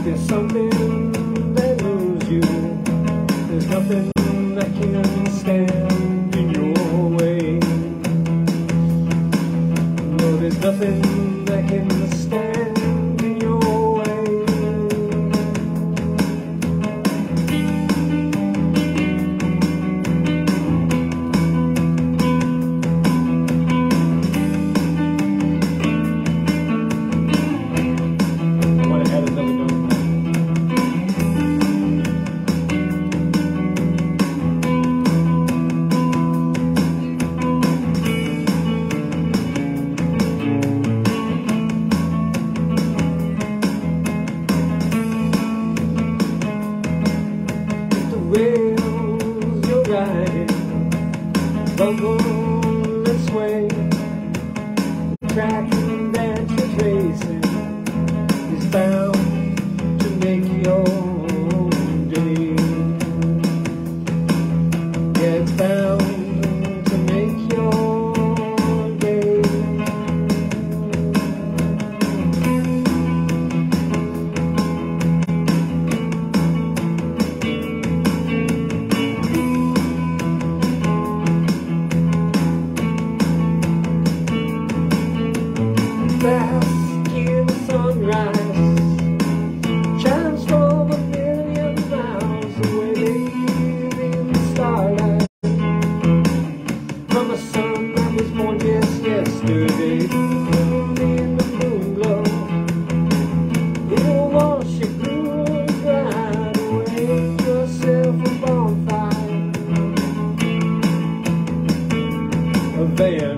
there's something that moves you, there's nothing that can stand in your way. No, there's nothing that can stand in your way. I want to add another note. Rails you're riding, bumble and sway. The track that you're tracing is bound to make your day. Yeah, it's bound to make your day. Bask in the sunrise, chimes from a million miles away in the starlight, from a sun that was born just yesterday. In the moon glow, it'll wash your blues right away. Make yourself a bonfire of vanity.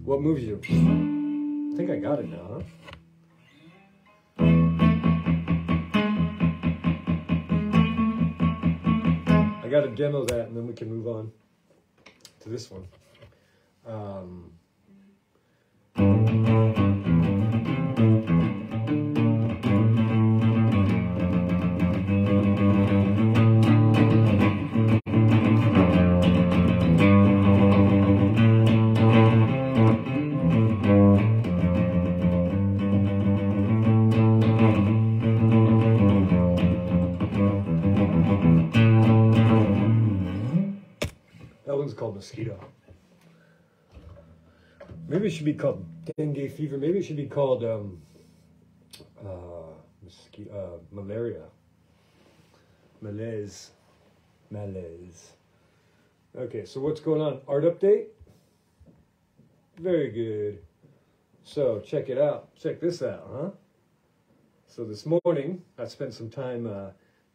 What moves you? I think I got it now, huh? I gotta demo that and then we can move on to this one. Called Mosquito. Maybe it should be called Dengue Fever. Maybe it should be called Malaria. Malaise. Okay, so what's going on? Art update? Very good. So check it out. Check this out, huh? So this morning, I spent some time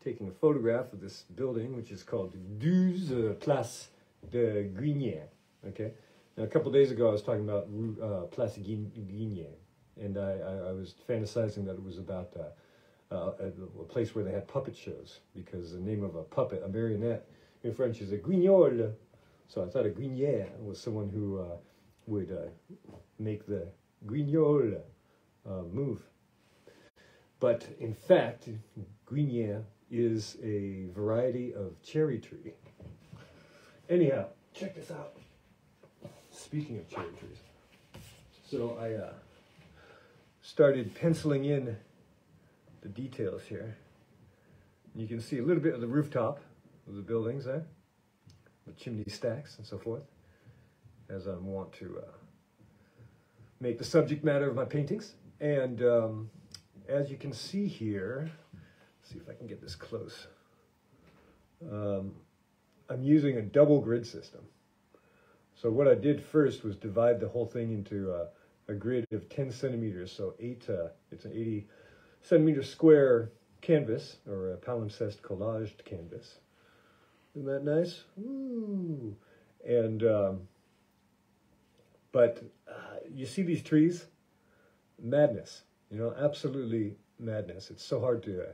taking a photograph of this building, which is called 12 Place de Grenier. Okay. Now, a couple of days ago, I was talking about Place Grenier, and I was fantasizing that it was about a place where they had puppet shows, because the name of a puppet, a marionette, in French is a guignol. So I thought a grenier was someone who would make the guignol move. But in fact, grenier is a variety of cherry tree. Anyhow, check this out. Speaking of cherry trees, so I started penciling in the details here. You can see a little bit of the rooftop of the buildings there, the chimney stacks and so forth, as I want to make the subject matter of my paintings. And as you can see here, let's see if I can get this close. I'm using a double grid system. So what I did first was divide the whole thing into a grid of 10 centimeters. So it's an 80 centimeter square canvas, or a palimpsest collaged canvas. Isn't that nice? Ooh. And, but you see these trees? Madness, you know, absolutely madness. It's so hard to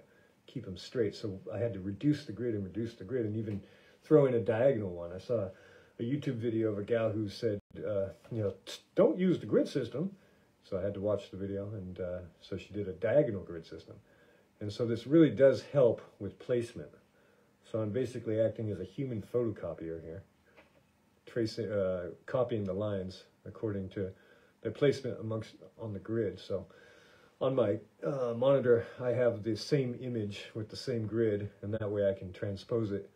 keep them straight. So I had to reduce the grid and even throw in a diagonal one. I saw a YouTube video of a gal who said, you know, don't use the grid system. So I had to watch the video, and so she did a diagonal grid system. And so this really does help with placement. So I'm basically acting as a human photocopier here, tracing, copying the lines according to their placement on the grid. So on my monitor, I have the same image with the same grid, and that way I can transpose it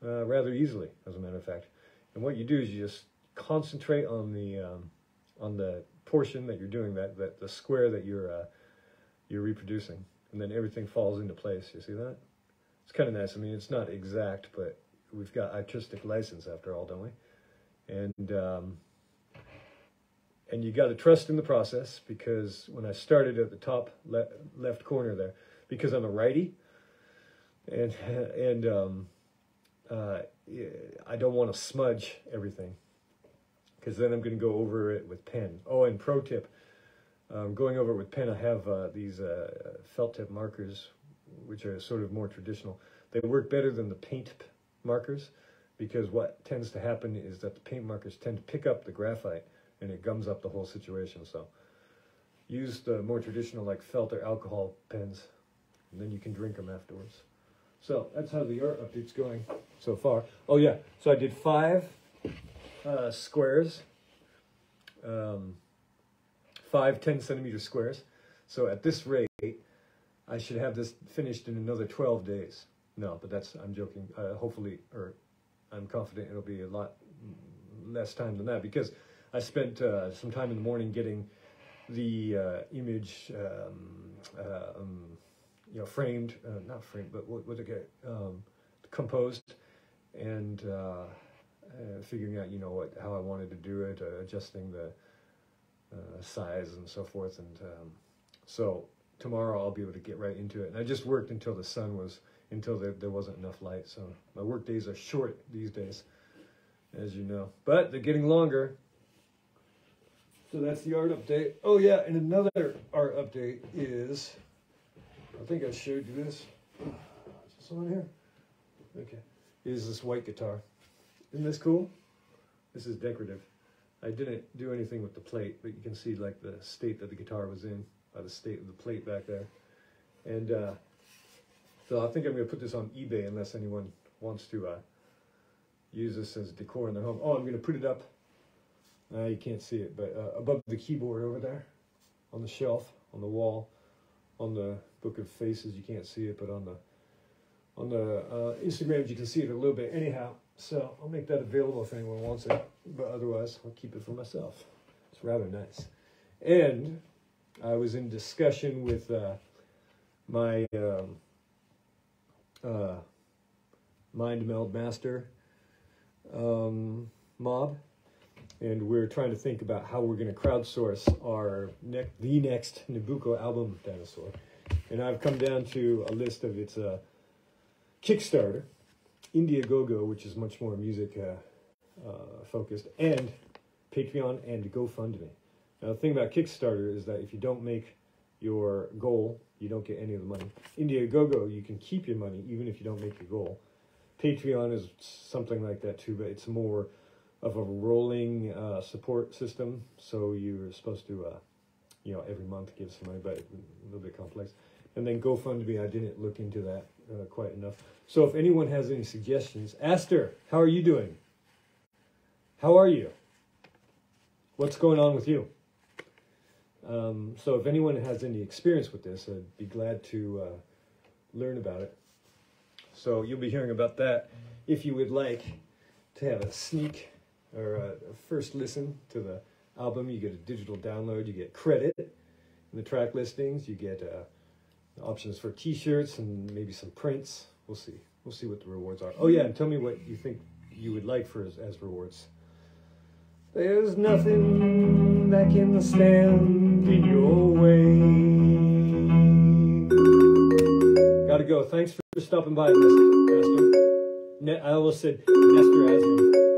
rather easily, as a matter of fact. And what you do is you just concentrate on the portion that you're doing, the square that you're reproducing, and then everything falls into place. You see that? It's kind of nice. I mean, it's not exact, but we've got artistic license after all, don't we? And you got to trust in the process, because when I started at the top left corner there, because I'm a righty, and I don't want to smudge everything, because then I'm going to go over it with pen. Oh, and pro tip, going over it with pen, I have these felt tip markers, which are sort of more traditional. They work better than the paint markers, because what tends to happen is that the paint markers tend to pick up the graphite, and it gums up the whole situation. So use the more traditional, like felt or alcohol pens, and then you can drink them afterwards. So that's how the art update's going so far. Oh yeah, so I did 5 squares, 5 10 centimeter squares. So at this rate, I should have this finished in another 12 days. No, but I'm joking. Hopefully, or I'm confident it'll be a lot less time than that, because I spent some time in the morning getting the image, you know, framed, not framed, but what to get, composed, and figuring out, you know, how I wanted to do it, adjusting the size and so forth. And so tomorrow I'll be able to get right into it. And I just worked until there wasn't enough light. So my work days are short these days, as you know, but they're getting longer. So that's the art update. Oh yeah, and another art update is, I think I showed you this. Is this on here? Okay. Is this white guitar. Isn't this cool? This is decorative. I didn't do anything with the plate, but you can see like the state that the guitar was in by the state of the plate back there. And so I think I'm going to put this on eBay unless anyone wants to use this as decor in their home. Oh, I'm going to put it up. You can't see it, but above the keyboard over there, on the shelf, on the wall, on the book of faces. You can't see it, but on the Instagrams you can see it a little bit. Anyhow, so I'll make that available if anyone wants it, but otherwise I'll keep it for myself. It's rather nice. And I was in discussion with my Mind Meld Master mob. And we're trying to think about how we're going to crowdsource the next Nabucco album, Dinosaur. And I've come down to a list of its Kickstarter, Indiegogo, which is much more music focused, and Patreon and GoFundMe. Now the thing about Kickstarter is that if you don't make your goal, you don't get any of the money. Indiegogo, you can keep your money even if you don't make your goal. Patreon is something like that too, but it's more of a rolling support system, so you're supposed to, you know, every month give some money, but a little bit complex. And then GoFundMe, I didn't look into that quite enough. So if anyone has any suggestions, Aster, how are you doing? How are you? What's going on with you? So if anyone has any experience with this, I'd be glad to learn about it. So you'll be hearing about that. If you would like to have a sneak or a first listen to the album, you get a digital download, you get credit in the track listings, you get options for t-shirts and maybe some prints. We'll see. We'll see what the rewards are. Oh yeah, and tell me what you think you would like for as rewards. There's nothing that can stand in your way. Gotta go. Thanks for stopping by, Nestor. I almost said Nestor Asman.